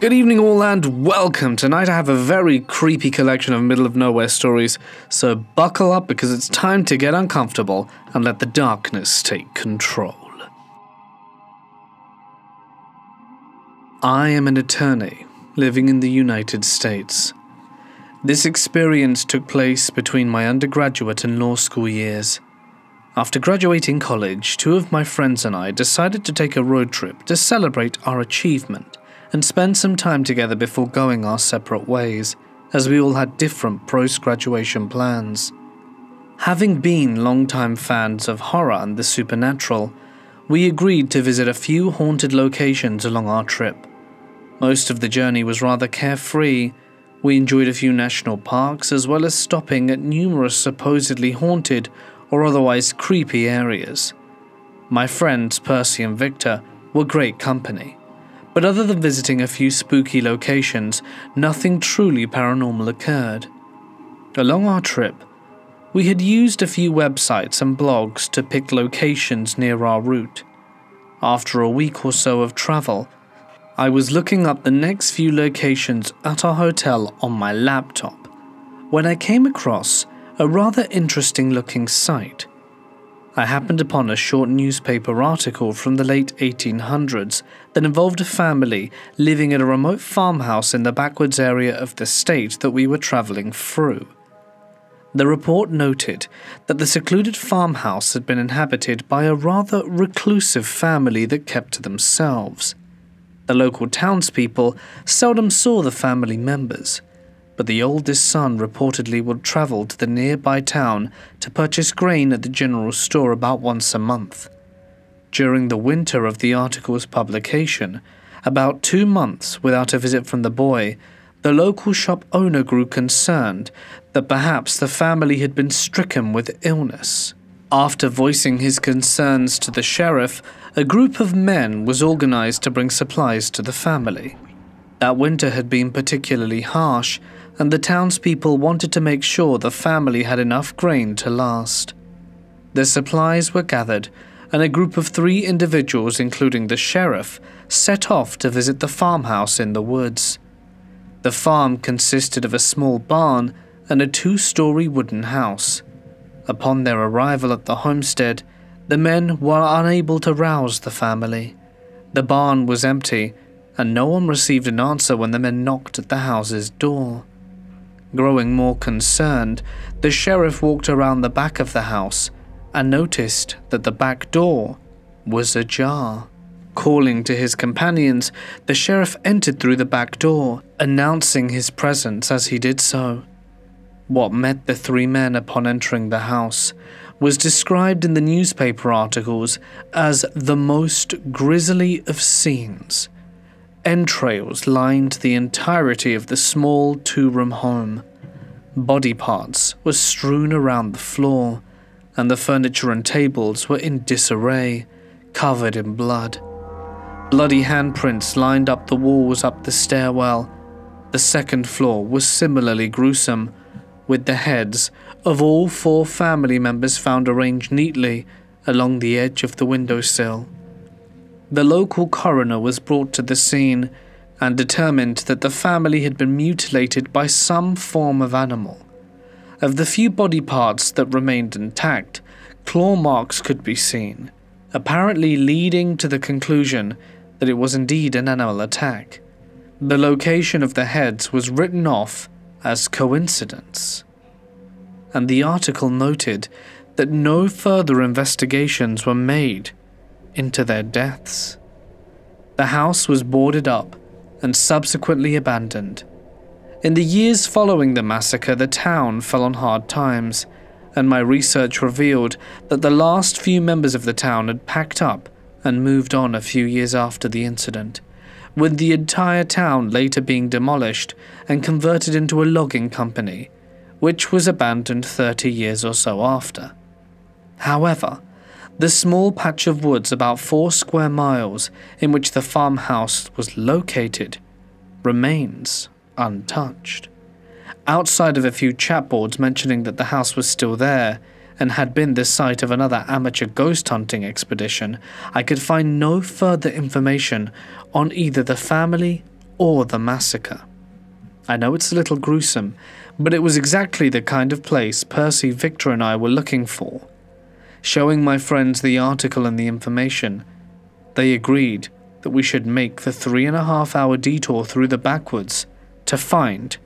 Good evening all and welcome. Tonight I have a very creepy collection of middle of nowhere stories, so buckle up because it's time to get uncomfortable and let the darkness take control. I am an attorney living in the United States. This experience took place between my undergraduate and law school years. After graduating college, two of my friends and I decided to take a road trip to celebrate our achievement and spend some time together before going our separate ways, as we all had different post-graduation plans. Having been long-time fans of horror and the supernatural, we agreed to visit a few haunted locations along our trip. Most of the journey was rather carefree. We enjoyed a few national parks as well as stopping at numerous supposedly haunted or otherwise creepy areas. My friends Percy and Victor were great company. But other than visiting a few spooky locations, nothing truly paranormal occurred. Along our trip, we had used a few websites and blogs to pick locations near our route. After a week or so of travel, I was looking up the next few locations at our hotel on my laptop when I came across a rather interesting looking site. I happened upon a short newspaper article from the late 1800s that involved a family living in a remote farmhouse in the backwoods area of the state that we were traveling through. The report noted that the secluded farmhouse had been inhabited by a rather reclusive family that kept to themselves. The local townspeople seldom saw the family members, but the oldest son reportedly would travel to the nearby town to purchase grain at the general store about once a month. During the winter of the article's publication, about 2 months without a visit from the boy, the local shop owner grew concerned that perhaps the family had been stricken with illness. After voicing his concerns to the sheriff, a group of men was organized to bring supplies to the family. That winter had been particularly harsh, and the townspeople wanted to make sure the family had enough grain to last. The supplies were gathered, and a group of 3 individuals, including the sheriff, set off to visit the farmhouse in the woods. The farm consisted of a small barn and a 2-story wooden house. Upon their arrival at the homestead, the men were unable to rouse the family. The barn was empty, and no one received an answer when the men knocked at the house's door. Growing more concerned, the sheriff walked around the back of the house and noticed that the back door was ajar. Calling to his companions, the sheriff entered through the back door, announcing his presence as he did so. What met the 3 men upon entering the house was described in the newspaper articles as the most grisly of scenes. Entrails lined the entirety of the small 2-room home. Body parts were strewn around the floor, and the furniture and tables were in disarray, covered in blood. Bloody handprints lined up the walls up the stairwell. The second floor was similarly gruesome, with the heads of all 4 family members found arranged neatly along the edge of the windowsill. The local coroner was brought to the scene and determined that the family had been mutilated by some form of animal. Of the few body parts that remained intact, claw marks could be seen, apparently leading to the conclusion that it was indeed an animal attack. The location of the heads was written off as coincidence. And the article noted that no further investigations were made into their deaths. The house was boarded up and subsequently abandoned. In the years following the massacre, the town fell on hard times, and my research revealed that the last few members of the town had packed up and moved on a few years after the incident, with the entire town later being demolished and converted into a logging company, which was abandoned 30 years or so after. However, the small patch of woods about 4 square miles in which the farmhouse was located remains untouched. Outside of a few chapboards mentioning that the house was still there and had been the site of another amateur ghost hunting expedition, I could find no further information on either the family or the massacre. I know it's a little gruesome, but it was exactly the kind of place Percy, Victor and I were looking for. Showing my friends the article and the information, they agreed that we should make the 3.5-hour detour through the backwoods to find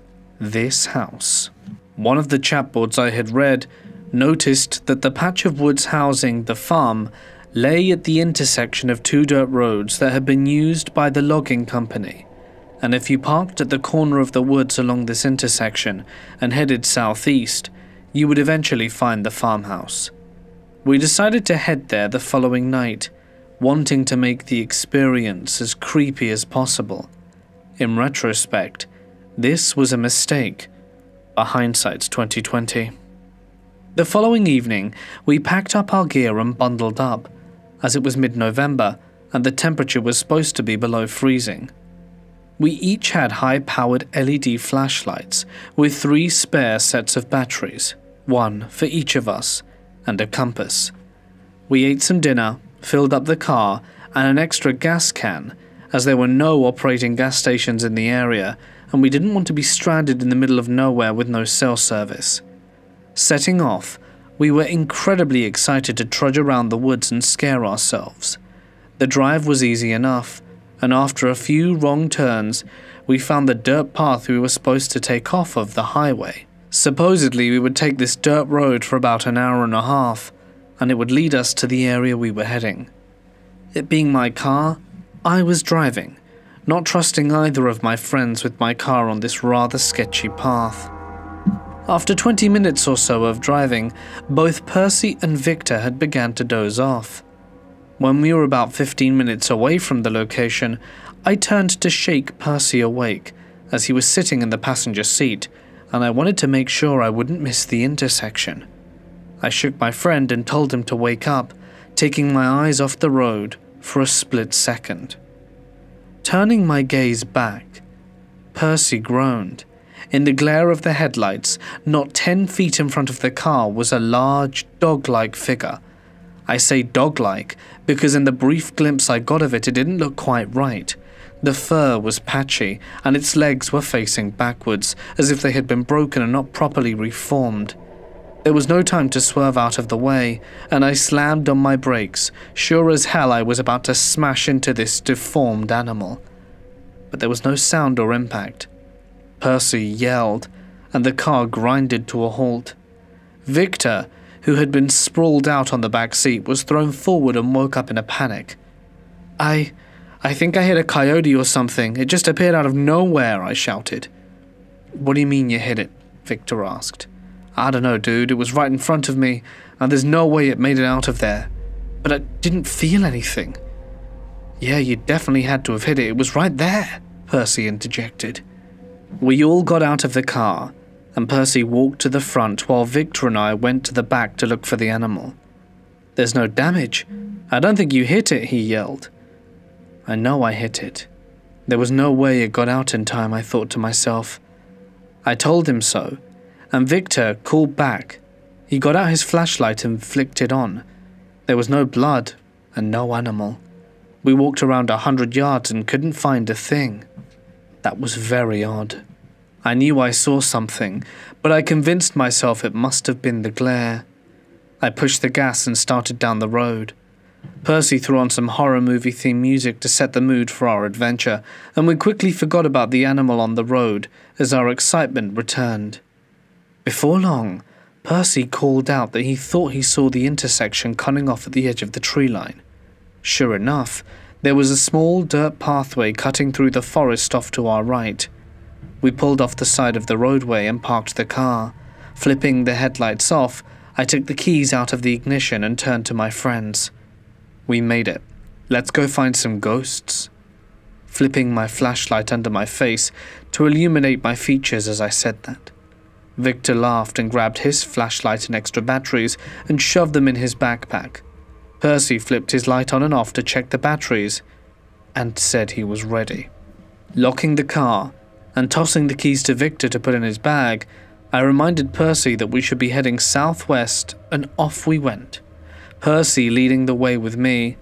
this house. One of the chapboards I had read noticed that the patch of woods housing the farm lay at the intersection of 2 dirt roads that had been used by the logging company, and if you parked at the corner of the woods along this intersection and headed southeast, you would eventually find the farmhouse. We decided to head there the following night, wanting to make the experience as creepy as possible. In retrospect, this was a mistake, but hindsight's 2020. The following evening, we packed up our gear and bundled up, as it was mid-November and the temperature was supposed to be below freezing. We each had high-powered LED flashlights with 3 spare sets of batteries, 1 for each of us, and a compass. We ate some dinner, filled up the car, and an extra gas can, as there were no operating gas stations in the area, and we didn't want to be stranded in the middle of nowhere with no cell service. Setting off, we were incredibly excited to trudge around the woods and scare ourselves. The drive was easy enough, and after a few wrong turns, we found the dirt path we were supposed to take off of the highway. Supposedly, we would take this dirt road for about an hour and a half, and it would lead us to the area we were heading. It being my car, I was driving, not trusting either of my friends with my car on this rather sketchy path. After 20 minutes or so of driving, both Percy and Victor had begun to doze off. When we were about 15 minutes away from the location, I turned to shake Percy awake, as he was sitting in the passenger seat, and I wanted to make sure I wouldn't miss the intersection. I shook my friend and told him to wake up, taking my eyes off the road for a split second. Turning my gaze back, Percy groaned. In the glare of the headlights, not 10 feet in front of the car was a large, dog-like figure. I say dog-like because in the brief glimpse I got of it, it didn't look quite right. The fur was patchy, and its legs were facing backwards, as if they had been broken and not properly reformed. There was no time to swerve out of the way, and I slammed on my brakes, sure as hell I was about to smash into this deformed animal. But there was no sound or impact. Percy yelled, and the car grinded to a halt. Victor, who had been sprawled out on the back seat, was thrown forward and woke up in a panic. I think I hit a coyote or something. It just appeared out of nowhere, I shouted. What do you mean you hit it? Victor asked. I don't know, dude. It was right in front of me, and there's no way it made it out of there. But I didn't feel anything. Yeah, you definitely had to have hit it. It was right there, Percy interjected. We all got out of the car, and Percy walked to the front while Victor and I went to the back to look for the animal. There's no damage. I don't think you hit it, he yelled. I know I hit it. There was no way it got out in time, I thought to myself. I told him so, and Victor called back. He got out his flashlight and flicked it on. There was no blood and no animal. We walked around 100 yards and couldn't find a thing. That was very odd. I knew I saw something, but I convinced myself it must have been the glare. I pushed the gas and started down the road. Percy threw on some horror movie-themed music to set the mood for our adventure, and we quickly forgot about the animal on the road as our excitement returned. Before long, Percy called out that he thought he saw the intersection cutting off at the edge of the tree line. Sure enough, there was a small dirt pathway cutting through the forest off to our right. We pulled off the side of the roadway and parked the car. Flipping the headlights off, I took the keys out of the ignition and turned to my friends. We made it. Let's go find some ghosts. Flipping my flashlight under my face to illuminate my features as I said that. Victor laughed and grabbed his flashlight and extra batteries and shoved them in his backpack. Percy flipped his light on and off to check the batteries and said he was ready. Locking the car and tossing the keys to Victor to put in his bag, I reminded Percy that we should be heading southwest, and off we went. Percy leading the way with me,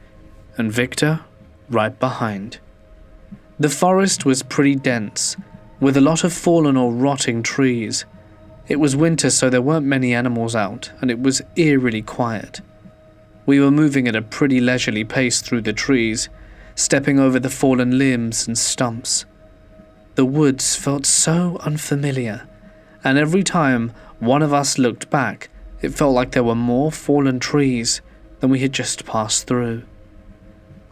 and Victor right behind. The forest was pretty dense, with a lot of fallen or rotting trees. It was winter, so there weren't many animals out, and it was eerily quiet. We were moving at a pretty leisurely pace through the trees, stepping over the fallen limbs and stumps. The woods felt so unfamiliar, and every time one of us looked back, it felt like there were more fallen trees than we had just passed through.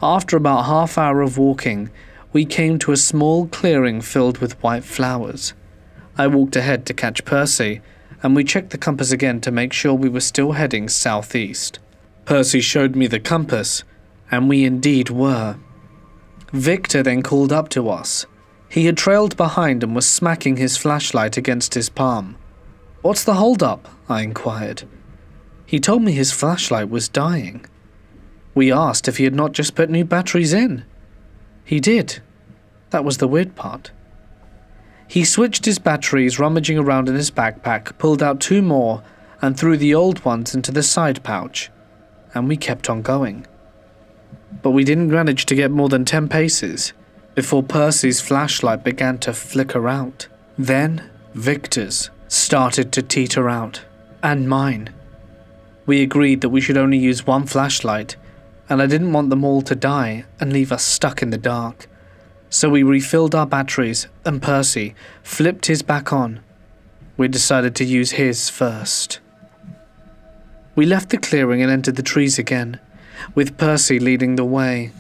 After about half hour of walking, we came to a small clearing filled with white flowers. I walked ahead to catch Percy, and we checked the compass again to make sure we were still heading southeast. Percy showed me the compass, and we indeed were. Victor then called up to us. He had trailed behind and was smacking his flashlight against his palm. "What's the hold-up?" I inquired. He told me his flashlight was dying. We asked if he had not just put new batteries in. He did. That was the weird part. He switched his batteries, rummaging around in his backpack, pulled out 2 more, and threw the old ones into the side pouch. And we kept on going. But we didn't manage to get more than 10 paces before Percy's flashlight began to flicker out. Then Victor's started to teeter out, and mine. We agreed that we should only use 1 flashlight, and I didn't want them all to die and leave us stuck in the dark. So we refilled our batteries, and Percy flipped his back on. We decided to use his first. We left the clearing and entered the trees again, with Percy leading the way.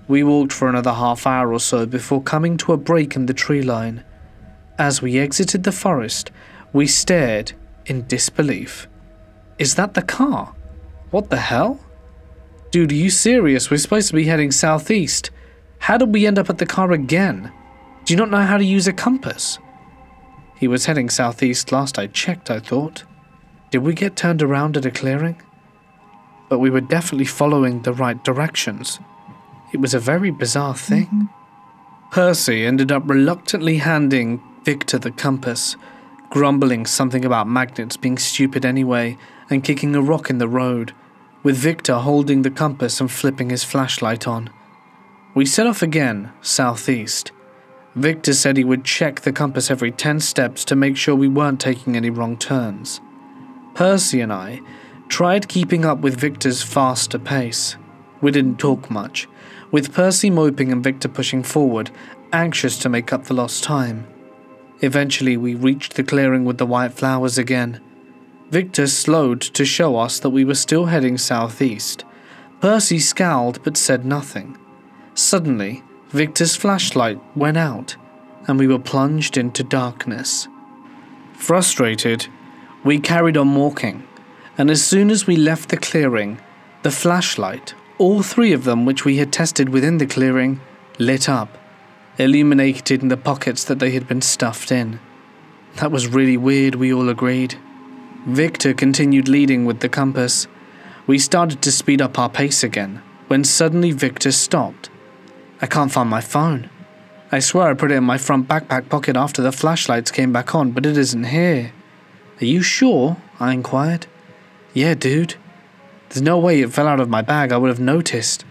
We walked for another half hour or so before coming to a break in the tree line. As we exited the forest, we stared in disbelief. Is that the car? What the hell? Dude, are you serious? We're supposed to be heading southeast. How did we end up at the car again? Do you not know how to use a compass? He was heading southeast last I checked, I thought. Did we get turned around at a clearing? But we were definitely following the right directions. It was a very bizarre thing. Percy ended up reluctantly handing Victor the compass, grumbling something about magnets being stupid anyway and kicking a rock in the road, with Victor holding the compass and flipping his flashlight on. We set off again, southeast. Victor said he would check the compass every 10 steps to make sure we weren't taking any wrong turns. Percy and I tried keeping up with Victor's faster pace. We didn't talk much, with Percy moping and Victor pushing forward, anxious to make up the lost time. Eventually we reached the clearing with the white flowers again. Victor slowed to show us that we were still heading southeast. Percy scowled but said nothing. Suddenly, Victor's flashlight went out, and we were plunged into darkness. Frustrated, we carried on walking, and as soon as we left the clearing, the flashlight, all 3 of them which we had tested within the clearing, lit up, illuminating the pockets that they had been stuffed in. That was really weird, we all agreed. Victor continued leading with the compass. We started to speed up our pace again, when suddenly Victor stopped. I can't find my phone. I swear I put it in my front backpack pocket after the flashlights came back on, but it isn't here. Are you sure? I inquired. Yeah, dude. There's no way it fell out of my bag, I would have noticed.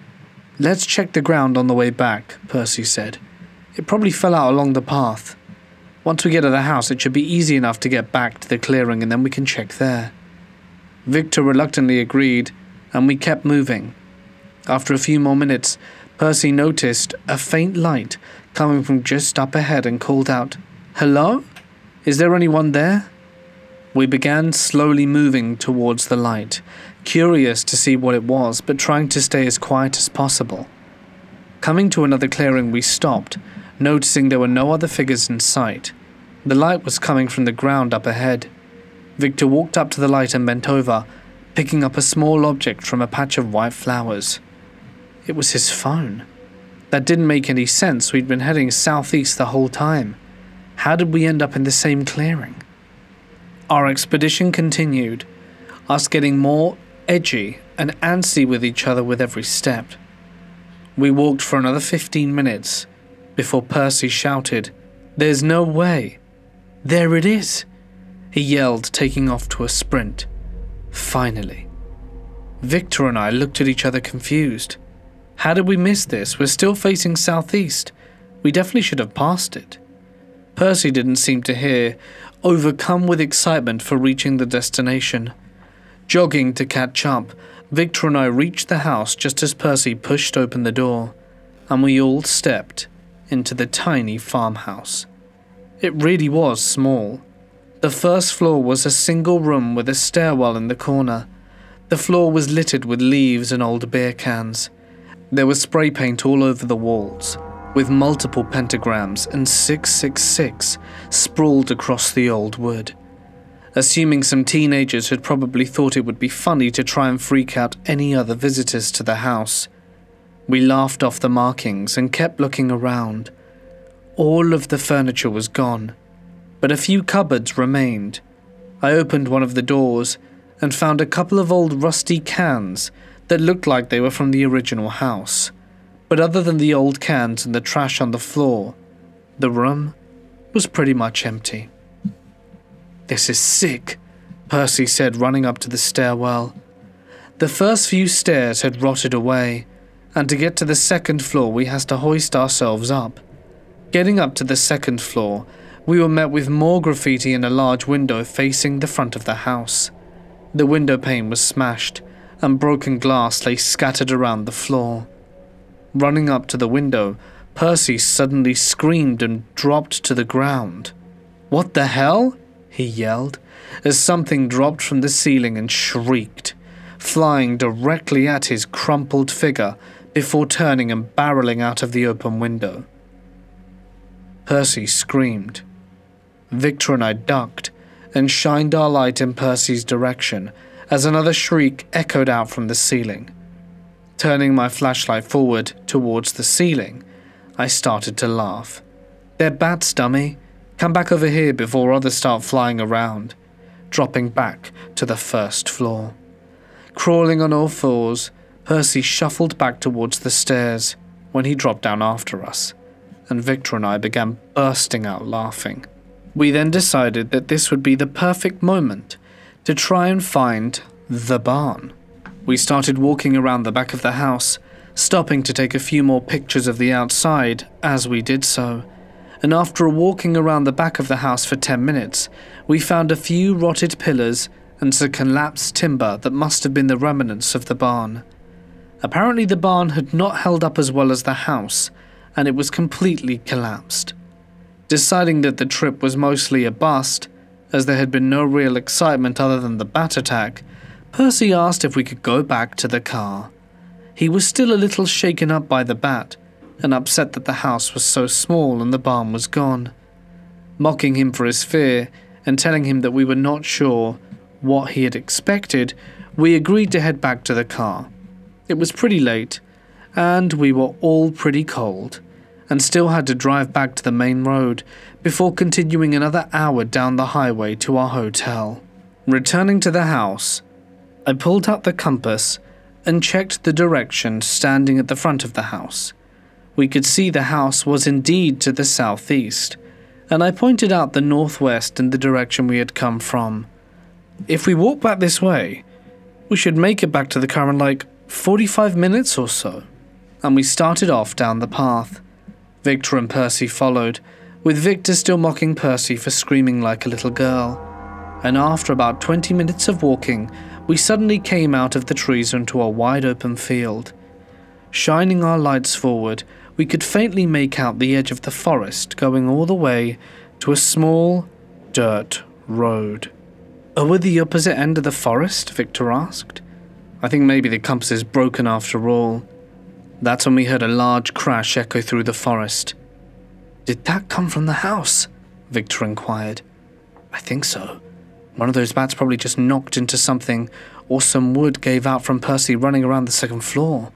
Let's check the ground on the way back, Percy said. It probably fell out along the path. Once we get to the house, it should be easy enough to get back to the clearing and then we can check there. Victor reluctantly agreed, and we kept moving. After a few more minutes, Percy noticed a faint light coming from just up ahead and called out, "Hello? Is there anyone there?" We began slowly moving towards the light, curious to see what it was, but trying to stay as quiet as possible. Coming to another clearing, we stopped, noticing there were no other figures in sight. The light was coming from the ground up ahead. Victor walked up to the light and bent over, picking up a small object from a patch of white flowers. It was his phone. That didn't make any sense. We'd been heading southeast the whole time. How did we end up in the same clearing? Our expedition continued, us getting more edgy and antsy with each other with every step. We walked for another 15 minutes before Percy shouted, "There's no way! There it is!" He yelled, taking off to a sprint. Finally. Victor and I looked at each other confused. How did we miss this? We're still facing southeast. We definitely should have passed it. Percy didn't seem to hear, overcome with excitement for reaching the destination. Jogging to catch up, Victor and I reached the house just as Percy pushed open the door, and we all stepped into the tiny farmhouse. It really was small. The first floor was a single room with a stairwell in the corner. The floor was littered with leaves and old beer cans. There was spray paint all over the walls, with multiple pentagrams and 666 sprawled across the old wood. Assuming some teenagers had probably thought it would be funny to try and freak out any other visitors to the house, we laughed off the markings and kept looking around. All of the furniture was gone, but a few cupboards remained. I opened one of the doors and found a couple of old rusty cans that looked like they were from the original house. But other than the old cans and the trash on the floor, the room was pretty much empty. "This is sick," Percy said, running up to the stairwell. The first few stairs had rotted away, and to get to the second floor we had to hoist ourselves up. Getting up to the second floor, we were met with more graffiti and a large window facing the front of the house. The window pane was smashed, and broken glass lay scattered around the floor. Running up to the window, Percy suddenly screamed and dropped to the ground. "What the hell?" he yelled, as something dropped from the ceiling and shrieked, flying directly at his crumpled figure before turning and barreling out of the open window. Percy screamed. Victor and I ducked and shined our light in Percy's direction as another shriek echoed out from the ceiling. Turning my flashlight forward towards the ceiling, I started to laugh. "They're bats, dummy. Come back over here before others start flying around," dropping back to the first floor. Crawling on all fours, Percy shuffled back towards the stairs when he dropped down after us, and Victor and I began bursting out laughing. We then decided that this would be the perfect moment to try and find the barn. We started walking around the back of the house, stopping to take a few more pictures of the outside as we did so, and after walking around the back of the house for 10 minutes, we found a few rotted pillars and some collapsed timber that must have been the remnants of the barn. Apparently the barn had not held up as well as the house, and it was completely collapsed. Deciding that the trip was mostly a bust, as there had been no real excitement other than the bat attack, Percy asked if we could go back to the car. He was still a little shaken up by the bat, and upset that the house was so small and the barn was gone. Mocking him for his fear, and telling him that we were not sure what he had expected, we agreed to head back to the car. It was pretty late, and we were all pretty cold, and still had to drive back to the main road before continuing another hour down the highway to our hotel. Returning to the house, I pulled out the compass and checked the direction standing at the front of the house. We could see the house was indeed to the southeast, and I pointed out the northwest in the direction we had come from. If we walk back this way, we should make it back to the car in like 45 minutes or so. And we started off down the path. Victor and Percy followed, with Victor still mocking Percy for screaming like a little girl. And after about 20 minutes of walking, we suddenly came out of the trees into a wide open field. Shining our lights forward, we could faintly make out the edge of the forest going all the way to a small dirt road. "Are we at the opposite end of the forest?" Victor asked. "I think maybe the compass is broken after all." That's when we heard a large crash echo through the forest. "Did that come from the house?" Victor inquired. "I think so. One of those bats probably just knocked into something, or some wood gave out from Percy running around the second floor."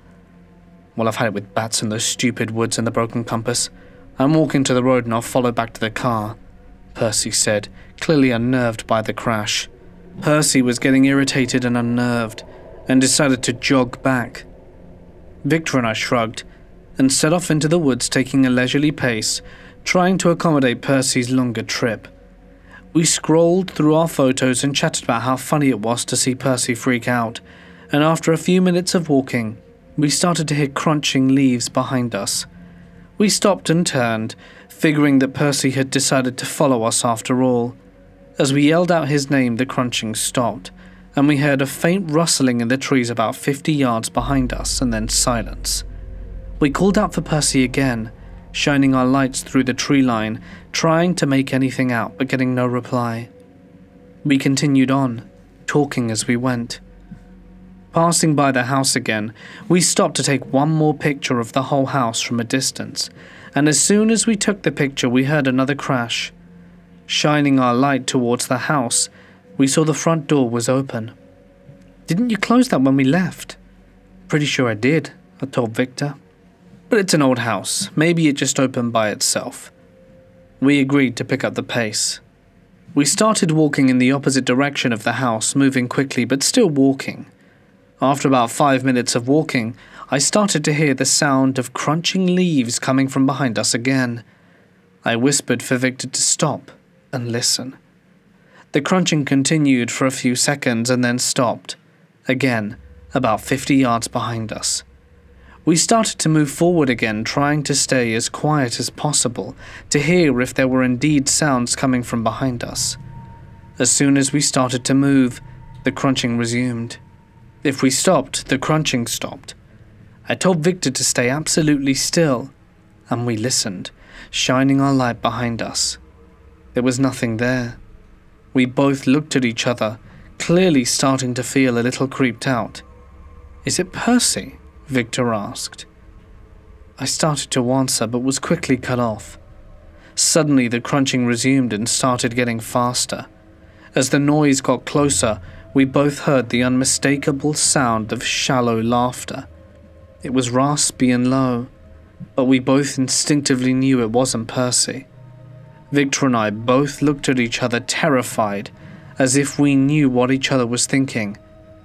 "Well, I've had it with bats and those stupid woods and the broken compass. I'm walking to the road and I'll follow back to the car," Percy said, clearly unnerved by the crash. Percy was getting irritated and unnerved, and decided to jog back. Victor and I shrugged, and set off into the woods taking a leisurely pace, trying to accommodate Percy's longer trip. We scrolled through our photos and chatted about how funny it was to see Percy freak out, and after a few minutes of walking, we started to hear crunching leaves behind us. We stopped and turned, figuring that Percy had decided to follow us after all. As we yelled out his name, the crunching stopped, and we heard a faint rustling in the trees about 50 yards behind us, and then silence. We called out for Percy again, shining our lights through the tree line, trying to make anything out but getting no reply. We continued on, talking as we went. Passing by the house again, we stopped to take one more picture of the whole house from a distance, and as soon as we took the picture we heard another crash. Shining our light towards the house, we saw the front door was open. "Didn't you close that when we left?" "Pretty sure I did," I told Victor. "But it's an old house, maybe it just opened by itself." We agreed to pick up the pace. We started walking in the opposite direction of the house, moving quickly but still walking. After about 5 minutes of walking, I started to hear the sound of crunching leaves coming from behind us again. I whispered for Victor to stop and listen. The crunching continued for a few seconds and then stopped, again, about 50 yards behind us. We started to move forward again, trying to stay as quiet as possible to hear if there were indeed sounds coming from behind us. As soon as we started to move, the crunching resumed. If we stopped, the crunching stopped. I told Victor to stay absolutely still, and we listened, shining our light behind us. There was nothing there. We both looked at each other, clearly starting to feel a little creeped out. "Is it Percy?" Victor asked. I started to answer but was quickly cut off. Suddenly the crunching resumed and started getting faster. As the noise got closer, we both heard the unmistakable sound of shallow laughter. It was raspy and low, but we both instinctively knew it wasn't Percy. Victor and I both looked at each other terrified, as if we knew what each other was thinking,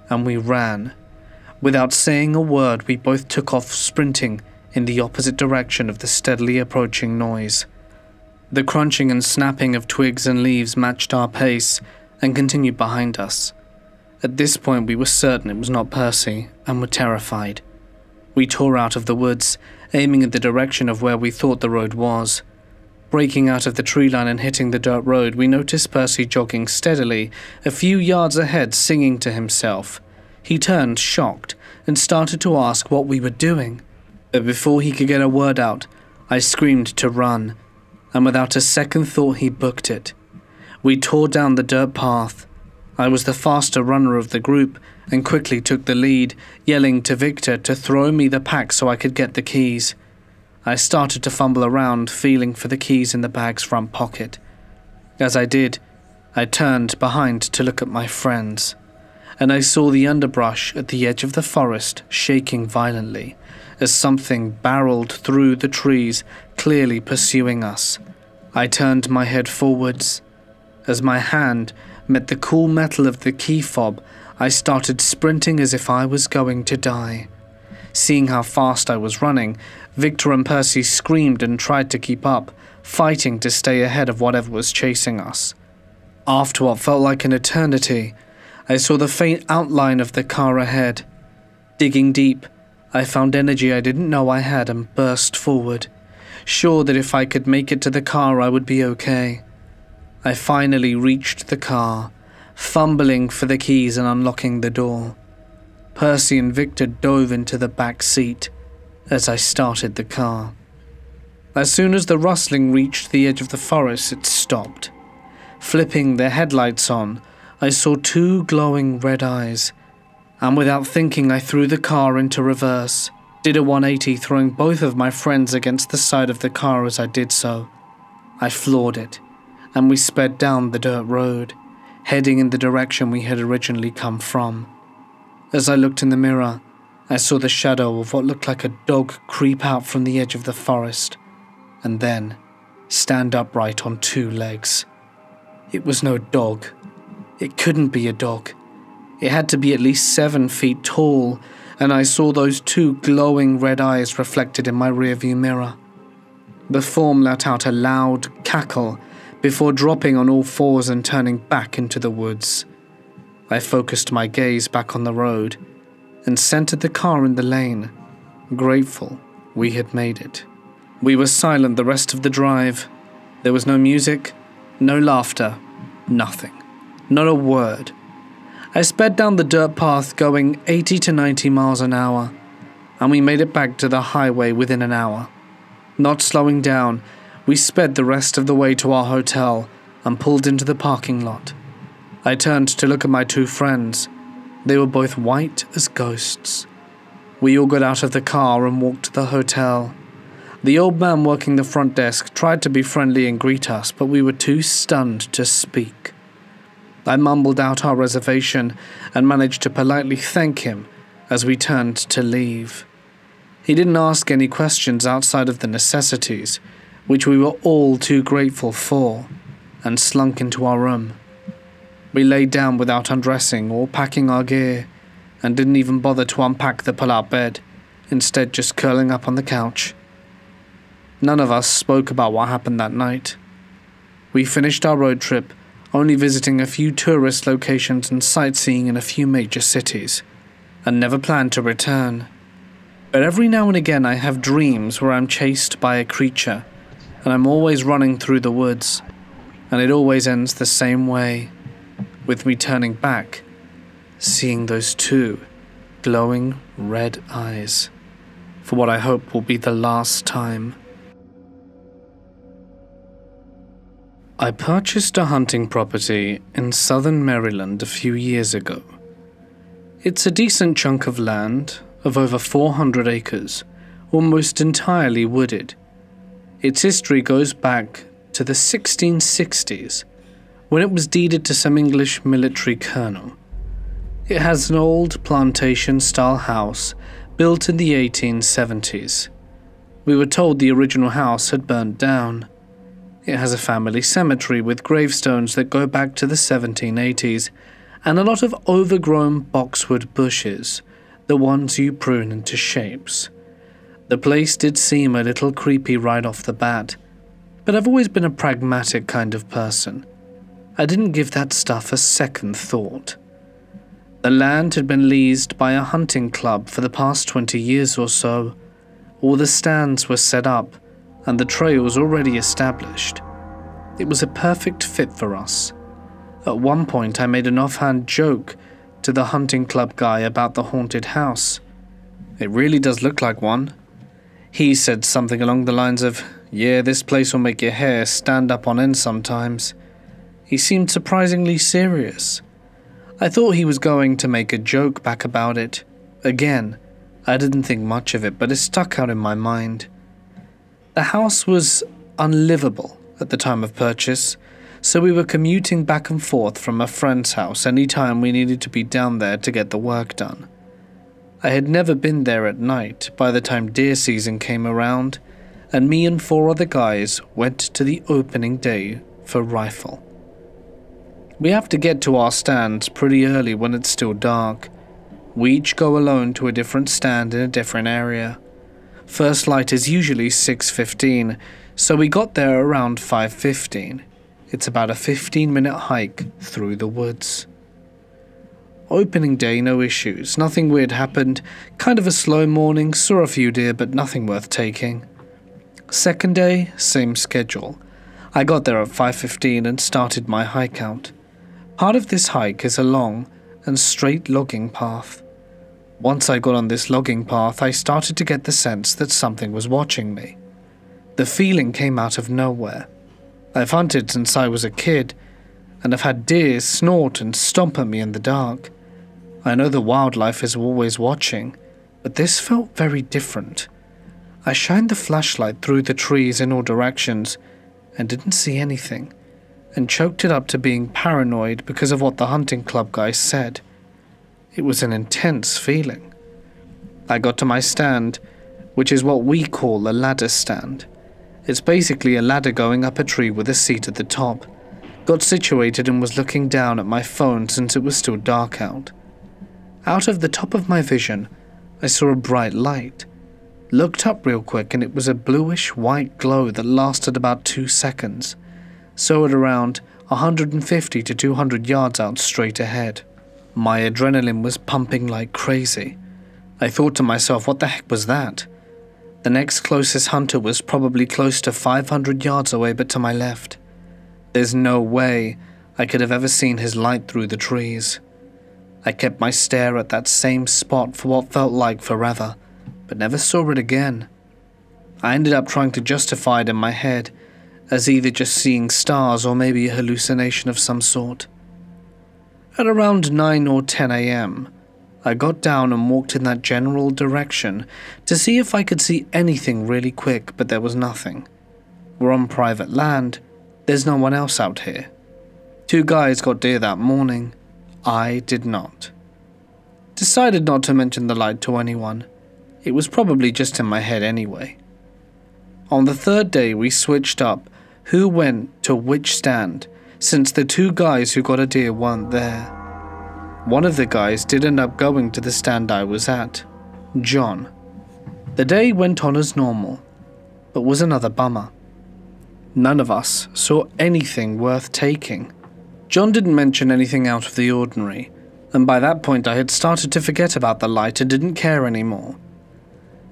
and we ran. Without saying a word, we both took off sprinting in the opposite direction of the steadily approaching noise. The crunching and snapping of twigs and leaves matched our pace and continued behind us. At this point we were certain it was not Percy and were terrified. We tore out of the woods, aiming at the direction of where we thought the road was. Breaking out of the tree line and hitting the dirt road, we noticed Percy jogging steadily a few yards ahead, singing to himself. He turned, shocked, and started to ask what we were doing. But before he could get a word out, I screamed to run, and without a second thought he booked it. We tore down the dirt path. I was the faster runner of the group and quickly took the lead, yelling to Victor to throw me the pack so I could get the keys. I started to fumble around, feeling for the keys in the bag's front pocket. As I did, I turned behind to look at my friends, and I saw the underbrush at the edge of the forest shaking violently as something barreled through the trees, clearly pursuing us. I turned my head forwards. As my hand met the cool metal of the key fob, I started sprinting as if I was going to die. Seeing how fast I was running, Victor and Percy screamed and tried to keep up, fighting to stay ahead of whatever was chasing us. After what felt like an eternity, I saw the faint outline of the car ahead. Digging deep, I found energy I didn't know I had and burst forward, sure that if I could make it to the car I would be okay. I finally reached the car, fumbling for the keys and unlocking the door. Percy and Victor dove into the back seat as I started the car. As soon as the rustling reached the edge of the forest, it stopped. Flipping the headlights on, I saw two glowing red eyes, and without thinking I threw the car into reverse, did a 180, throwing both of my friends against the side of the car as I did so. I floored it, and we sped down the dirt road, heading in the direction we had originally come from. As I looked in the mirror, I saw the shadow of what looked like a dog creep out from the edge of the forest, and then stand upright on two legs. It was no dog. It couldn't be a dog. It had to be at least 7 feet tall, and I saw those two glowing red eyes reflected in my rearview mirror. The form let out a loud cackle before dropping on all fours and turning back into the woods. I focused my gaze back on the road and centered the car in the lane, grateful we had made it. We were silent the rest of the drive. There was no music, no laughter, nothing. Not a word. I sped down the dirt path going 80 to 90 miles an hour, and we made it back to the highway within an hour. Not slowing down, we sped the rest of the way to our hotel and pulled into the parking lot. I turned to look at my two friends. They were both white as ghosts. We all got out of the car and walked to the hotel. The old man working the front desk tried to be friendly and greet us, but we were too stunned to speak. I mumbled out our reservation and managed to politely thank him as we turned to leave. He didn't ask any questions outside of the necessities, which we were all too grateful for, and slunk into our room. We laid down without undressing or packing our gear, and didn't even bother to unpack the pull-out bed, instead just curling up on the couch. None of us spoke about what happened that night. We finished our road trip, only visiting a few tourist locations and sightseeing in a few major cities, and never planned to return. But every now and again I have dreams where I'm chased by a creature, and I'm always running through the woods, and it always ends the same way, with me turning back, seeing those two glowing red eyes, for what I hope will be the last time. I purchased a hunting property in southern Maryland a few years ago. It's a decent chunk of land of over 400 acres, almost entirely wooded. Its history goes back to the 1660s, when it was deeded to some English military colonel. It has an old plantation-style house built in the 1870s. We were told the original house had burned down. It has a family cemetery with gravestones that go back to the 1780s, and a lot of overgrown boxwood bushes, the ones you prune into shapes. The place did seem a little creepy right off the bat, but I've always been a pragmatic kind of person. I didn't give that stuff a second thought. The land had been leased by a hunting club for the past 20 years or so. All the stands were set up, and the trails already established. It was a perfect fit for us. At one point I made an offhand joke to the hunting club guy about the haunted house. It really does look like one. He said something along the lines of, "Yeah, this place will make your hair stand up on end sometimes." He seemed surprisingly serious. I thought he was going to make a joke back about it. Again, I didn't think much of it, but it stuck out in my mind. The house was unlivable at the time of purchase, so we were commuting back and forth from a friend's house any time we needed to be down there to get the work done. I had never been there at night by the time deer season came around, and me and 4 other guys went to the opening day for rifle. We have to get to our stands pretty early when it's still dark. We each go alone to a different stand in a different area. First light is usually 6:15, so we got there around 5:15. It's about a 15-minute hike through the woods. Opening day, no issues. Nothing weird happened. Kind of a slow morning, saw a few deer, but nothing worth taking. Second day, same schedule. I got there at 5:15 and started my hike out. Part of this hike is a long and straight logging path. Once I got on this logging path, I started to get the sense that something was watching me. The feeling came out of nowhere. I've hunted since I was a kid, and I've had deer snort and stomp at me in the dark. I know the wildlife is always watching, but this felt very different. I shined the flashlight through the trees in all directions and didn't see anything, and choked it up to being paranoid because of what the hunting club guy said. It was an intense feeling. I got to my stand, which is what we call a ladder stand. It's basically a ladder going up a tree with a seat at the top. Got situated and was looking down at my phone since it was still dark out. Out of the top of my vision, I saw a bright light. Looked up real quick and it was a bluish-white glow that lasted about 2 seconds. So at around 150 to 200 yards out straight ahead. My adrenaline was pumping like crazy. I thought to myself, what the heck was that? The next closest hunter was probably close to 500 yards away but to my left. There's no way I could have ever seen his light through the trees. I kept my stare at that same spot for what felt like forever, but never saw it again. I ended up trying to justify it in my head as either just seeing stars or maybe a hallucination of some sort. At around 9 or 10 a.m., I got down and walked in that general direction to see if I could see anything really quick, but there was nothing. We're on private land, there's no one else out here. 2 guys got deer that morning, I did not. Decided not to mention the light to anyone. It was probably just in my head anyway. On the 3rd day we switched up who went to which stand, since the 2 guys who got a deer weren't there. One of the guys did end up going to the stand I was at, John. The day went on as normal, but was another bummer. None of us saw anything worth taking. John didn't mention anything out of the ordinary, and by that point I had started to forget about the light and didn't care anymore.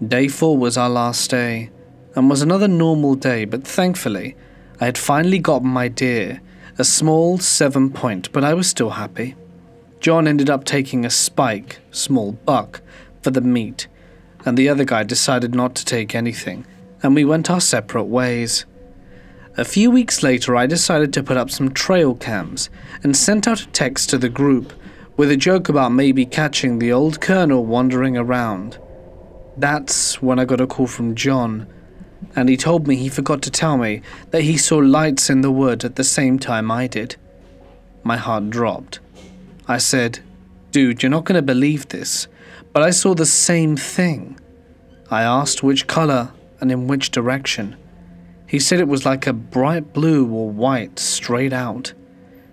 Day 4 was our last day, and was another normal day, but thankfully I had finally gotten my deer, a small 7-point, but I was still happy. John ended up taking a spike, small buck, for the meat, and the other guy decided not to take anything, and we went our separate ways. A few weeks later I decided to put up some trail cams and sent out a text to the group with a joke about maybe catching the old colonel wandering around. That's when I got a call from John, and he told me he forgot to tell me that he saw lights in the wood at the same time I did. My heart dropped. I said, "Dude, you're not going to believe this, but I saw the same thing." I asked which color and in which direction. He said it was like a bright blue or white straight out.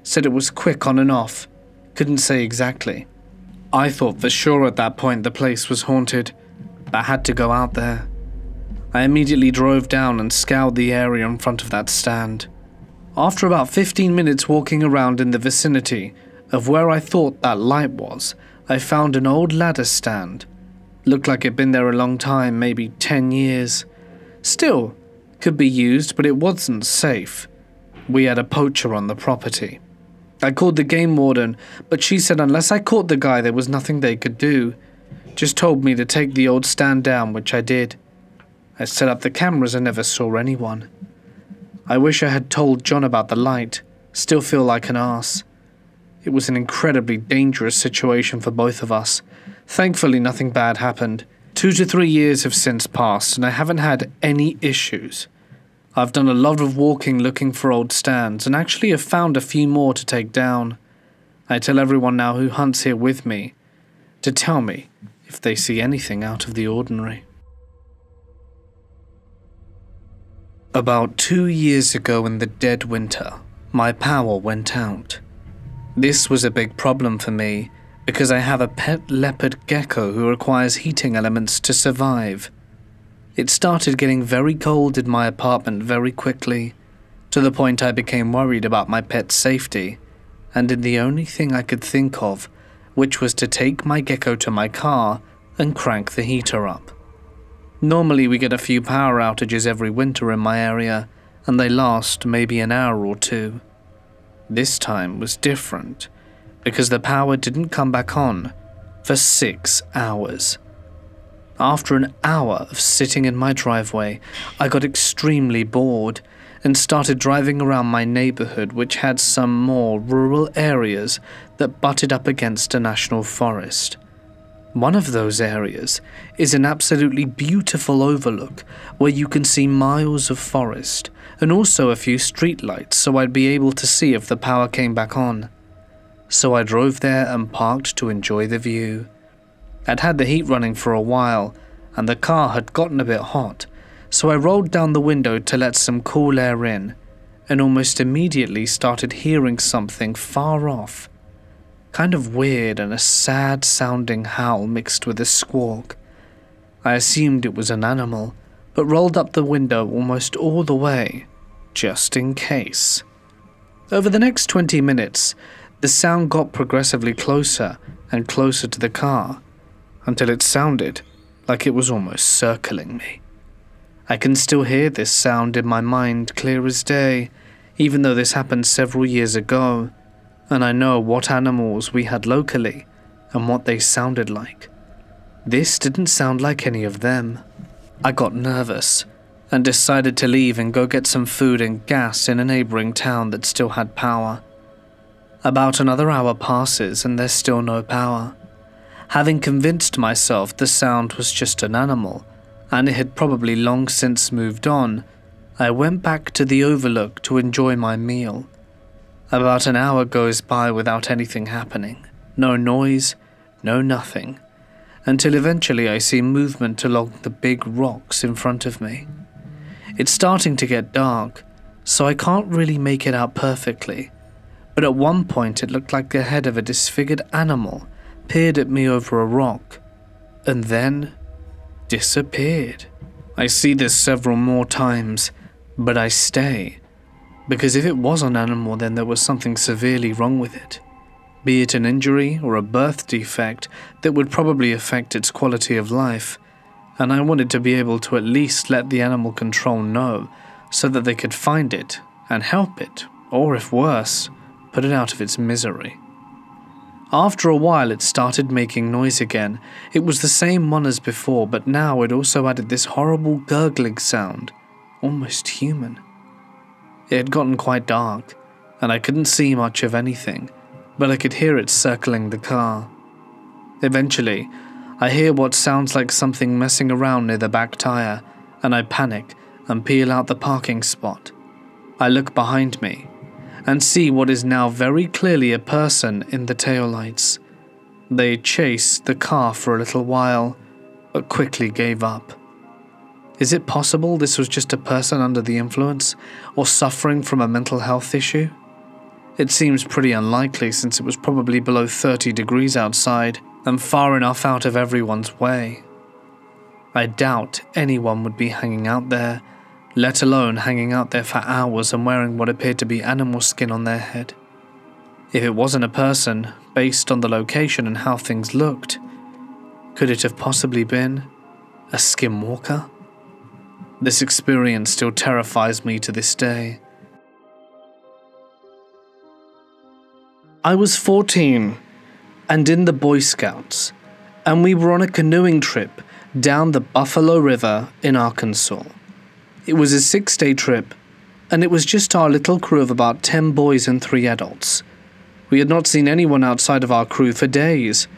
Said it was quick on and off. Couldn't say exactly. I thought for sure at that point the place was haunted, but I had to go out there. I immediately drove down and scoured the area in front of that stand. After about 15 minutes walking around in the vicinity of where I thought that light was, I found an old ladder stand. Looked like it'd been there a long time, maybe 10 years. Still, could be used, but it wasn't safe. We had a poacher on the property. I called the game warden, but she said unless I caught the guy there was nothing they could do. Just told me to take the old stand down, which I did. I set up the cameras and never saw anyone. I wish I had told John about the light. Still feel like an arse. It was an incredibly dangerous situation for both of us. Thankfully, nothing bad happened. 2 to 3 years have since passed, and I haven't had any issues. I've done a lot of walking looking for old stands, and actually have found a few more to take down. I tell everyone now who hunts here with me to tell me if they see anything out of the ordinary. About 2 years ago in the dead winter, my power went out. This was a big problem for me because I have a pet leopard gecko who requires heating elements to survive. It started getting very cold in my apartment very quickly, to the point I became worried about my pet's safety, and did the only thing I could think of, which was to take my gecko to my car and crank the heater up. Normally we get a few power outages every winter in my area, and they last maybe an hour or 2. This time was different, because the power didn't come back on for 6 hours. After an hour of sitting in my driveway, I got extremely bored and started driving around my neighborhood, which had some more rural areas that butted up against a national forest. One of those areas is an absolutely beautiful overlook where you can see miles of forest and also a few streetlights, so I'd be able to see if the power came back on. So I drove there and parked to enjoy the view. I'd had the heat running for a while and the car had gotten a bit hot, so I rolled down the window to let some cool air in and almost immediately started hearing something far off. Kind of weird and a sad sounding howl mixed with a squawk. I assumed it was an animal, but rolled up the window almost all the way, just in case. Over the next 20 minutes, the sound got progressively closer and closer to the car, until it sounded like it was almost circling me. I can still hear this sound in my mind clear as day, even though this happened several years ago, and I know what animals we had locally and what they sounded like. This didn't sound like any of them. I got nervous and decided to leave and go get some food and gas in a neighboring town that still had power. About another hour passes and there's still no power. Having convinced myself the sound was just an animal, and it had probably long since moved on, I went back to the overlook to enjoy my meal. About an hour goes by without anything happening. No noise, no nothing, until eventually I see movement along the big rocks in front of me. It's starting to get dark, so I can't really make it out perfectly, but at one point it looked like the head of a disfigured animal peered at me over a rock, and then disappeared. I see this several more times, but I stay, because if it was an animal then there was something severely wrong with it, be it an injury or a birth defect that would probably affect its quality of life, and I wanted to be able to at least let the animal control know so that they could find it and help it, or if worse, put it out of its misery. After a while it started making noise again. It was the same one as before, but now it also added this horrible gurgling sound, almost human. It had gotten quite dark, and I couldn't see much of anything, but I could hear it circling the car. Eventually, I hear what sounds like something messing around near the back tire, and I panic and peel out the parking spot. I look behind me and see what is now very clearly a person in the taillights. They chased the car for a little while, but quickly gave up. Is it possible this was just a person under the influence or suffering from a mental health issue? It seems pretty unlikely since it was probably below 30 degrees outside and far enough out of everyone's way. I doubt anyone would be hanging out there, let alone hanging out there for hours and wearing what appeared to be animal skin on their head. If it wasn't a person, based on the location and how things looked, could it have possibly been a skinwalker? This experience still terrifies me to this day. I was 14 and in the Boy Scouts, and we were on a canoeing trip down the Buffalo River in Arkansas. It was a 6-day trip, and it was just our little crew of about 10 boys and 3 adults. We had not seen anyone outside of our crew for days.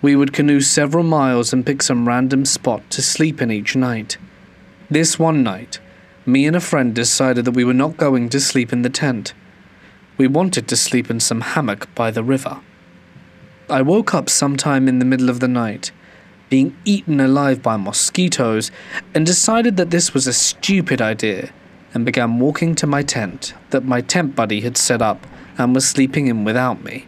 We would canoe several miles and pick some random spot to sleep in each night. This one night, me and a friend decided that we were not going to sleep in the tent. We wanted to sleep in some hammock by the river. I woke up sometime in the middle of the night, being eaten alive by mosquitoes, and decided that this was a stupid idea, and began walking to my tent that my tent buddy had set up and was sleeping in without me.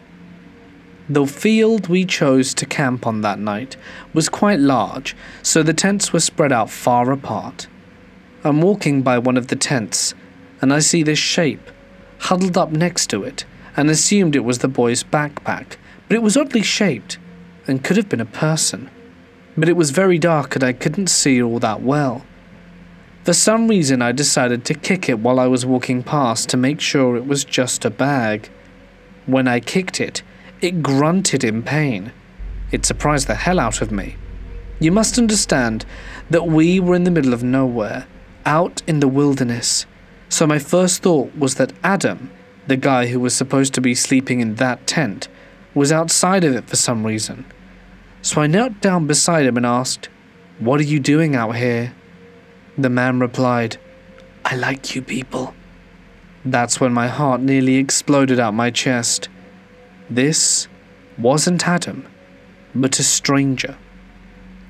The field we chose to camp on that night was quite large, so the tents were spread out far apart. I'm walking by one of the tents, and I see this shape huddled up next to it, and assumed it was the boy's backpack, but it was oddly shaped and could have been a person. But it was very dark and I couldn't see all that well. For some reason I decided to kick it while I was walking past to make sure it was just a bag. When I kicked it, it grunted in pain. It surprised the hell out of me. You must understand that we were in the middle of nowhere, out in the wilderness, so my first thought was that Adam, the guy who was supposed to be sleeping in that tent, was outside of it for some reason. So I knelt down beside him and asked, "What are you doing out here?" The man replied, "I like you people." That's when my heart nearly exploded out my chest. This wasn't Adam, but a stranger.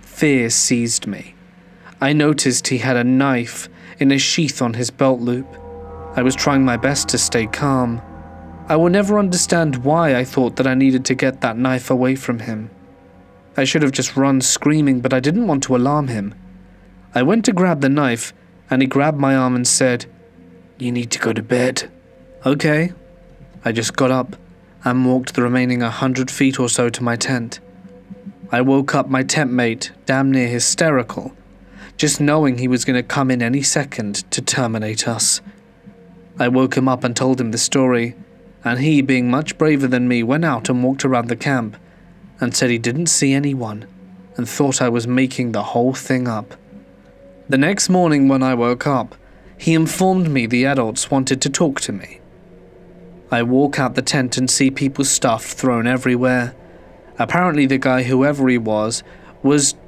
Fear seized me. I noticed he had a knife in a sheath on his belt loop. I was trying my best to stay calm. I will never understand why I thought that I needed to get that knife away from him. I should have just run screaming, but I didn't want to alarm him. I went to grab the knife, and he grabbed my arm and said, "You need to go to bed." Okay. I just got up and walked the remaining 100 feet or so to my tent. I woke up my tent mate, damn near hysterical, just knowing he was going to come in any second to terminate us. I woke him up and told him the story, and he, being much braver than me, went out and walked around the camp and said he didn't see anyone and thought I was making the whole thing up. The next morning when I woke up, he informed me the adults wanted to talk to me. I walk out the tent and see people's stuff thrown everywhere. Apparently the guy, whoever he was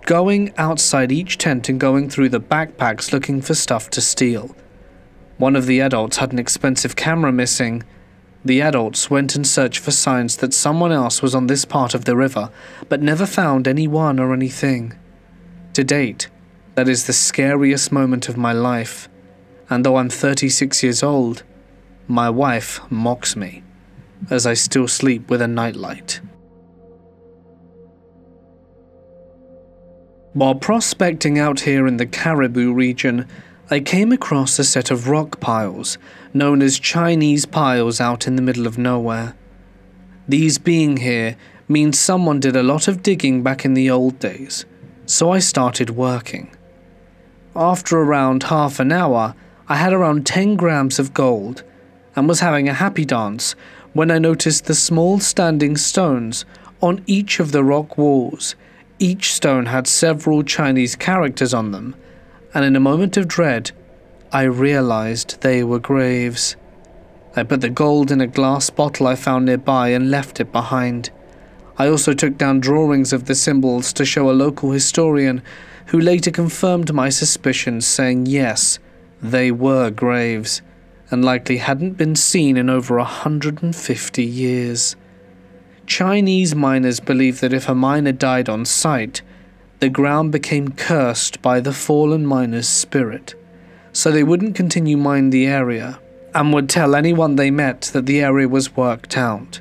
going outside each tent and going through the backpacks looking for stuff to steal. One of the adults had an expensive camera missing. The adults went and searched for signs that someone else was on this part of the river, but never found anyone or anything. To date, that is the scariest moment of my life, and though I'm 36 years old, my wife mocks me, as I still sleep with a nightlight. While prospecting out here in the Caribou region, I came across a set of rock piles, known as Chinese piles, out in the middle of nowhere. These being here means someone did a lot of digging back in the old days, so I started working. After around half an hour, I had around 10 grams of gold and was having a happy dance when I noticed the small standing stones on each of the rock walls. Each stone had several Chinese characters on them, and in a moment of dread, I realized they were graves. I put the gold in a glass bottle I found nearby and left it behind. I also took down drawings of the symbols to show a local historian, who later confirmed my suspicions, saying yes, they were graves, and likely hadn't been seen in over 150 years. Chinese miners believe that if a miner died on site, the ground became cursed by the fallen miner's spirit, so they wouldn't continue mining the area and would tell anyone they met that the area was worked out.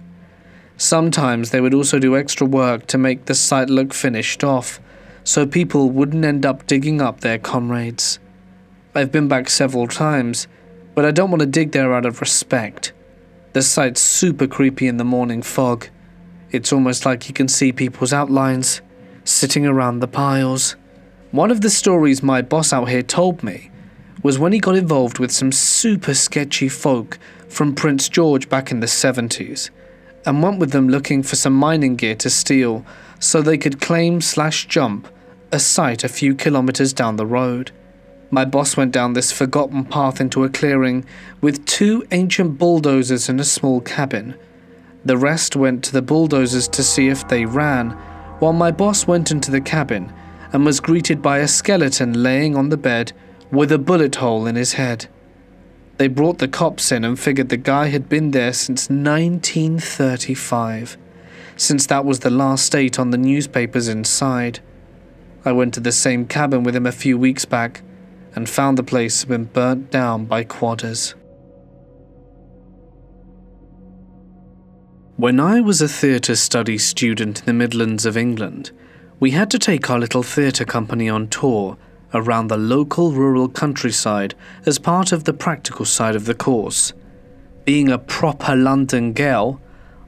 Sometimes they would also do extra work to make the site look finished off, so people wouldn't end up digging up their comrades. I've been back several times, but I don't want to dig there out of respect. The site's super creepy in the morning fog. It's almost like you can see people's outlines sitting around the piles. One of the stories my boss out here told me was when he got involved with some super sketchy folk from Prince George back in the 70s and went with them looking for some mining gear to steal so they could claim/jump a site a few kilometers down the road. My boss went down this forgotten path into a clearing with 2 ancient bulldozers and a small cabin. The rest went to the bulldozers to see if they ran, while my boss went into the cabin and was greeted by a skeleton laying on the bed with a bullet hole in his head. They brought the cops in and figured the guy had been there since 1935, since that was the last date on the newspapers inside. I went to the same cabin with him a few weeks back and found the place had been burnt down by quadders. When I was a theatre studies student in the Midlands of England, we had to take our little theatre company on tour around the local rural countryside as part of the practical side of the course. Being a proper London girl,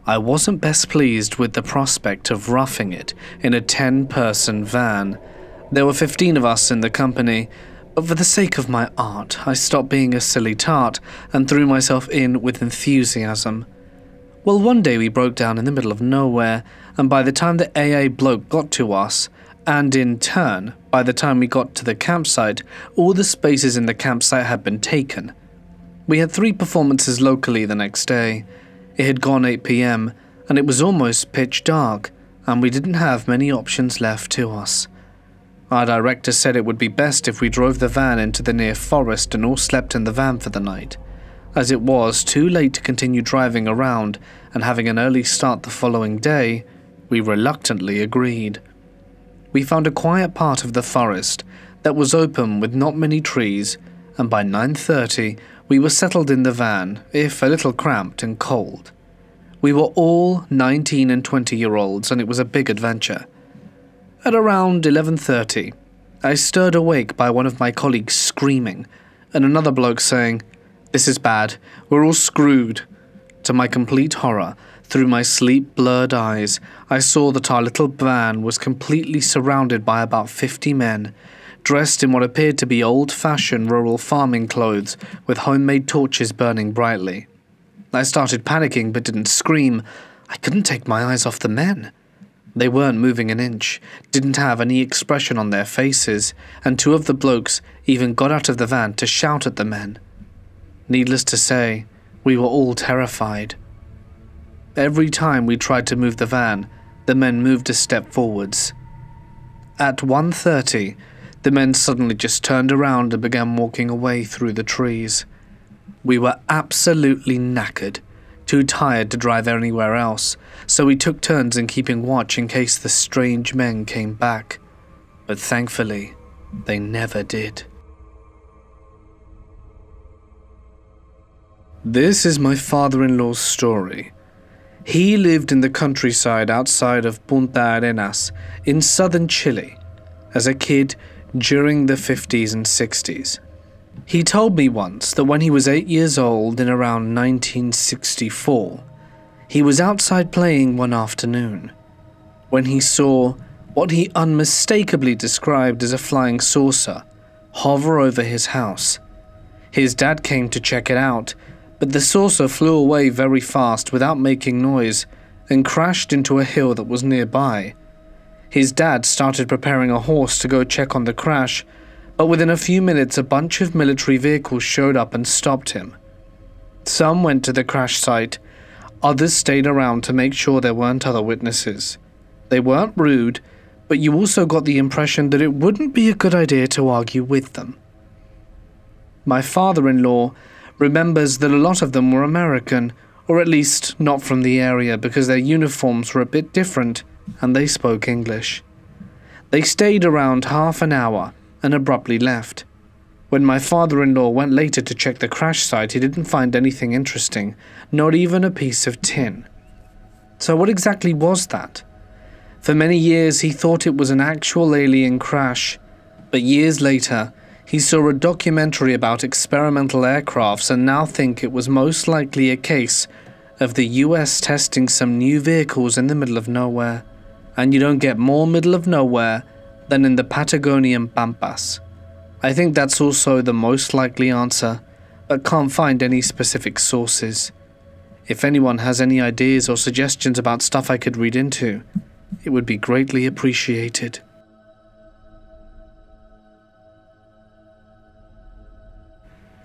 I wasn't best pleased with the prospect of roughing it in a 10-person van. There were 15 of us in the company, but for the sake of my art, I stopped being a silly tart and threw myself in with enthusiasm. Well, one day we broke down in the middle of nowhere, and by the time the AA bloke got to us, and in turn, by the time we got to the campsite, all the spaces in the campsite had been taken. We had 3 performances locally the next day. It had gone 8 p.m, and it was almost pitch dark, and we didn't have many options left to us. Our director said it would be best if we drove the van into the near forest and all slept in the van for the night. As it was too late to continue driving around and having an early start the following day, we reluctantly agreed. We found a quiet part of the forest that was open with not many trees, and by 9:30 we were settled in the van, if a little cramped and cold. We were all 19 and 20-year-olds, and it was a big adventure. At around 11:30, I stirred awake by one of my colleagues screaming, and another bloke saying, "This is bad, we're all screwed." To my complete horror, through my sleep-blurred eyes, I saw that our little van was completely surrounded by about 50 men, dressed in what appeared to be old-fashioned rural farming clothes with homemade torches burning brightly. I started panicking but didn't scream. I couldn't take my eyes off the men. They weren't moving an inch, didn't have any expression on their faces, and two of the blokes even got out of the van to shout at the men. Needless to say, we were all terrified. Every time we tried to move the van, the men moved a step forwards. At 1:30, the men suddenly just turned around and began walking away through the trees. We were absolutely knackered, too tired to drive anywhere else, so we took turns in keeping watch in case the strange men came back. But thankfully, they never did. This is my father-in-law's story. He lived in the countryside outside of Punta Arenas in southern Chile as a kid during the 50s and 60s. He told me once that when he was 8 years old in around 1964, he was outside playing one afternoon when he saw what he unmistakably described as a flying saucer hover over his house. His dad came to check it out, but the saucer flew away very fast without making noise and crashed into a hill that was nearby. His dad started preparing a horse to go check on the crash, but within a few minutes a bunch of military vehicles showed up and stopped him. Some went to the crash site, others stayed around to make sure there weren't other witnesses. They weren't rude, but you also got the impression that it wouldn't be a good idea to argue with them. My father-in-law remembers that a lot of them were American, or at least not from the area because their uniforms were a bit different and they spoke English. They stayed around half an hour and abruptly left. When my father-in-law went later to check the crash site, he didn't find anything interesting, not even a piece of tin. So what exactly was that? For many years he thought it was an actual alien crash, but years later he saw a documentary about experimental aircrafts and now think it was most likely a case of the US testing some new vehicles in the middle of nowhere. And you don't get more middle of nowhere than in the Patagonian Pampas. I think that's also the most likely answer, but can't find any specific sources. If anyone has any ideas or suggestions about stuff I could read into, it would be greatly appreciated.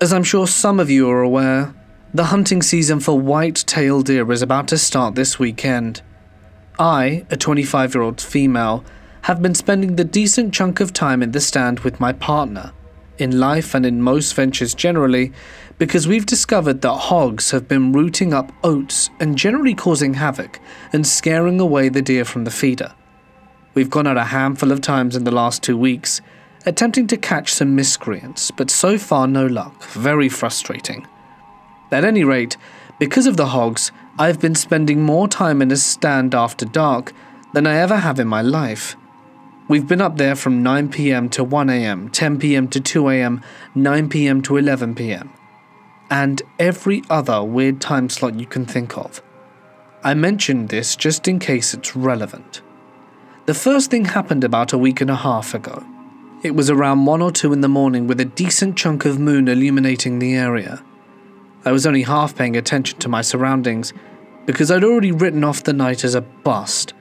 As I'm sure some of you are aware, the hunting season for white-tailed deer is about to start this weekend. I, a 25-year-old female, have been spending the decent chunk of time in the stand with my partner, in life and in most ventures generally, because we've discovered that hogs have been rooting up oats and generally causing havoc and scaring away the deer from the feeder. We've gone out a handful of times in the last 2 weeks, attempting to catch some miscreants, but so far no luck, very frustrating. At any rate, because of the hogs, I've been spending more time in a stand after dark than I ever have in my life. We've been up there from 9 PM to 1 AM, 10 PM to 2 AM, 9 PM to 11 PM, and every other weird time slot you can think of. I mentioned this just in case it's relevant. The first thing happened about a week and a half ago. It was around 1 or 2 in the morning with a decent chunk of moon illuminating the area. I was only half paying attention to my surroundings because I'd already written off the night as a bust,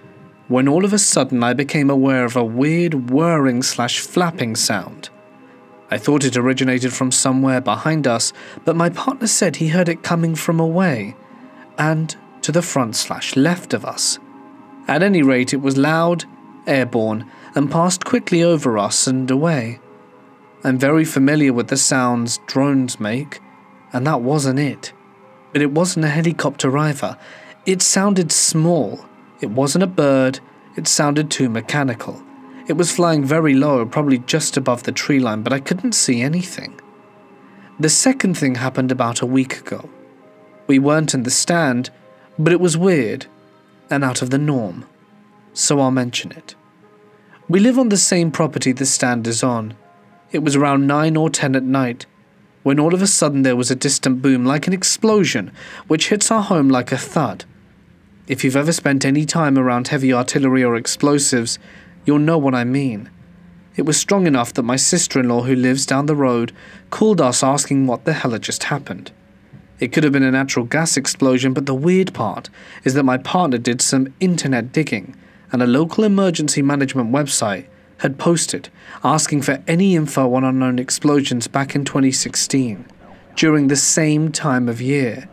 when all of a sudden I became aware of a weird whirring/flapping sound. I thought it originated from somewhere behind us, but my partner said he heard it coming from away and to the front/left of us. At any rate, it was loud, airborne, and passed quickly over us and away. I'm very familiar with the sounds drones make, and that wasn't it. But it wasn't a helicopter either. It sounded small. It wasn't a bird. It sounded too mechanical. It was flying very low, probably just above the tree line, but I couldn't see anything. The second thing happened about a week ago. We weren't in the stand, but it was weird and out of the norm, so I'll mention it. We live on the same property the stand is on. It was around 9 or 10 at night, when all of a sudden there was a distant boom like an explosion, which hits our home like a thud. If you've ever spent any time around heavy artillery or explosives, you'll know what I mean. It was strong enough that my sister-in-law, who lives down the road, called us asking what the hell had just happened. It could have been a natural gas explosion, but the weird part is that my partner did some internet digging, and a local emergency management website had posted asking for any info on unknown explosions back in 2016, during the same time of year.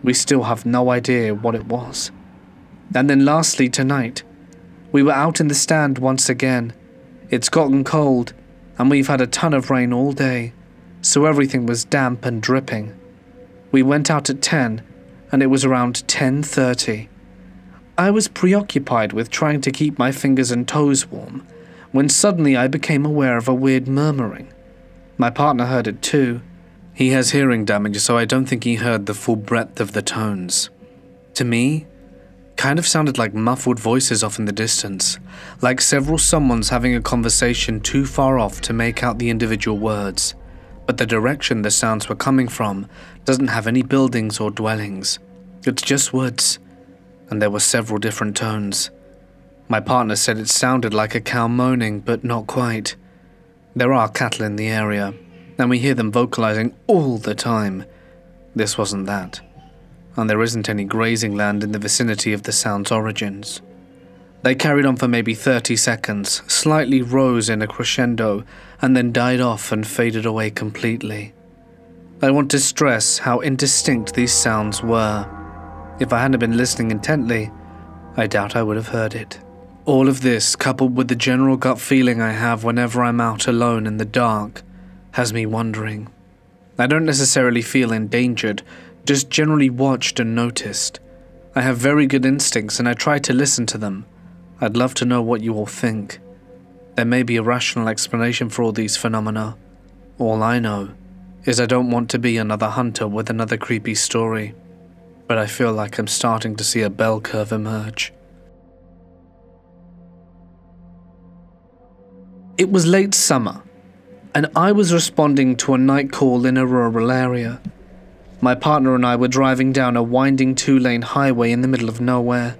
We still have no idea what it was. And then lastly tonight, we were out in the stand once again. It's gotten cold, and we've had a ton of rain all day, so everything was damp and dripping. We went out at 10, and it was around 10:30. I was preoccupied with trying to keep my fingers and toes warm, when suddenly I became aware of a weird murmuring. My partner heard it too. He has hearing damage, so I don't think he heard the full breadth of the tones. To me, kind of sounded like muffled voices off in the distance, like several someone's having a conversation too far off to make out the individual words, but the direction the sounds were coming from doesn't have any buildings or dwellings. It's just woods, and there were several different tones. My partner said it sounded like a cow moaning, but not quite. There are cattle in the area, and we hear them vocalizing all the time. This wasn't that. And there isn't any grazing land in the vicinity of the sound's origins. They carried on for maybe 30 seconds, slightly rose in a crescendo, and then died off and faded away completely. I want to stress how indistinct these sounds were. If I hadn't been listening intently, I doubt I would have heard it. All of this, coupled with the general gut feeling I have whenever I'm out alone in the dark, has me wondering. I don't necessarily feel endangered, just generally watched and noticed. I have very good instincts and I try to listen to them. I'd love to know what you all think. There may be a rational explanation for all these phenomena. All I know is I don't want to be another hunter with another creepy story, but I feel like I'm starting to see a bell curve emerge. It was late summer, and I was responding to a night call in a rural area. My partner and I were driving down a winding 2-lane highway in the middle of nowhere.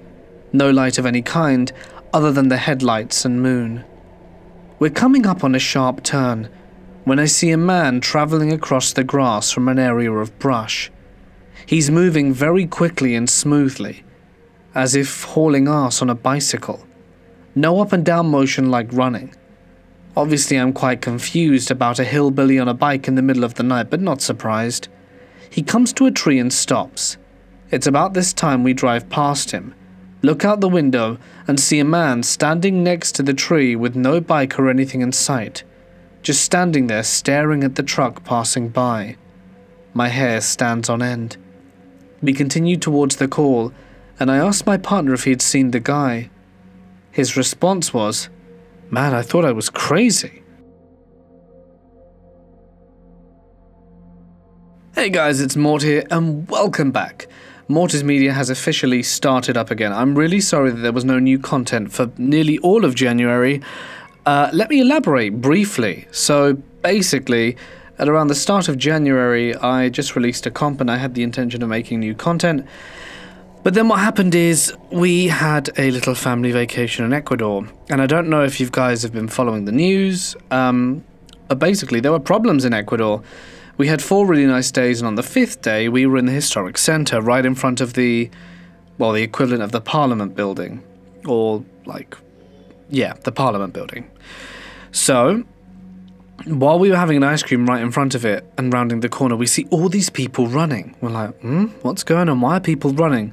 No light of any kind, other than the headlights and moon. We're coming up on a sharp turn, when I see a man traveling across the grass from an area of brush. He's moving very quickly and smoothly, as if hauling ass on a bicycle. No up and down motion like running. Obviously I'm quite confused about a hillbilly on a bike in the middle of the night, but not surprised. He comes to a tree and stops. It's about this time we drive past him, look out the window, and see a man standing next to the tree with no bike or anything in sight, just standing there staring at the truck passing by. My hair stands on end. We continue towards the call, and I asked my partner if he had seen the guy. His response was, "Man, I thought I was crazy." Hey guys, it's Mort here, and welcome back. Mortis Media has officially started up again. I'm really sorry that there was no new content for nearly all of January. Let me elaborate briefly. So basically, at around the start of January, I just released a comp and I had the intention of making new content. But then what happened is we had a little family vacation in Ecuador. And I don't know if you guys have been following the news, but basically there were problems in Ecuador. We had 4 really nice days, and on the 5th day, we were in the historic center, right in front of the equivalent of the Parliament building. Or, the Parliament building. So, while we were having an ice cream right in front of it, and rounding the corner, we see all these people running. We're like, what's going on? Why are people running?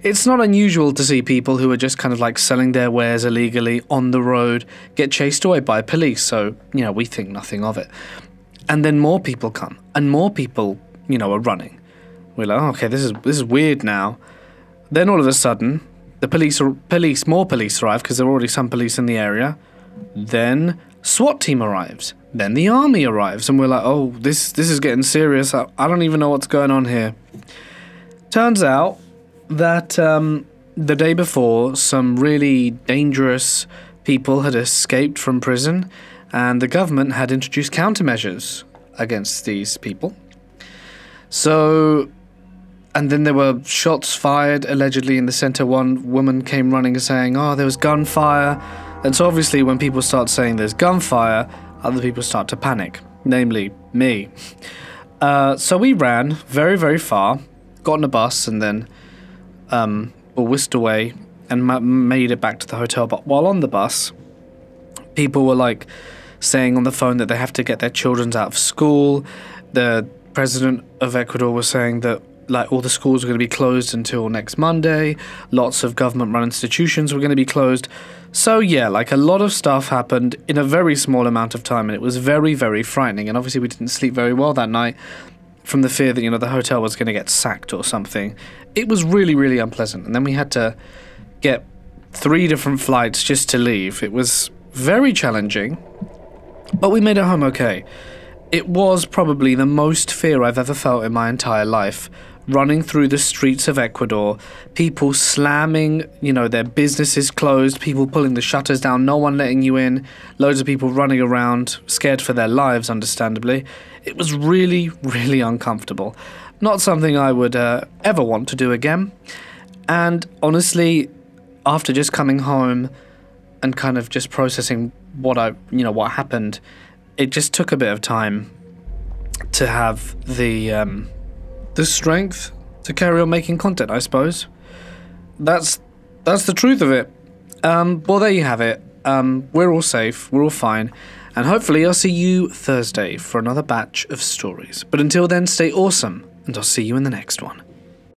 It's not unusual to see people who are just kind of like selling their wares illegally on the road get chased away by police, so, we think nothing of it. And then more people come, and more people, are running. We're like, oh, okay, this is weird now. Then all of a sudden, more police arrive, because there were already some police in the area. Then SWAT team arrives. Then the army arrives, and we're like, oh, this is getting serious. I don't even know what's going on here. Turns out that the day before, some really dangerous people had escaped from prison, and the government had introduced countermeasures against these people. So, and then there were shots fired, allegedly, in the center. One woman came running saying, oh, there was gunfire. And so obviously when people start saying there's gunfire, other people start to panic, namely me. So we ran very, very far, got on a bus, and then were whisked away and made it back to the hotel. But while on the bus, people were like saying on the phone that they have to get their children out of school. The president of Ecuador was saying that like all the schools were going to be closed until next Monday. Lots of government-run institutions were going to be closed. So yeah, like a lot of stuff happened in a very small amount of time, and it was very, very frightening. And obviously we didn't sleep very well that night from the fear that, you know, the hotel was going to get sacked or something. It was really, really unpleasant. And then we had to get 3 different flights just to leave. It was very challenging, but we made it home okay. It was probably the most fear I've ever felt in my entire life. Running through the streets of Ecuador, people slamming, you know, their businesses closed, people pulling the shutters down, no one letting you in, loads of people running around, scared for their lives, understandably. It was really, really uncomfortable. Not something I would ever want to do again. And honestly, after just coming home and kind of just processing what happened, it just took a bit of time to have the strength to carry on making content, I suppose. That's the truth of it. Well, there you have it. We're all safe, we're all fine, and hopefully I'll see you Thursday for another batch of stories. But until then, stay awesome, and I'll see you in the next one.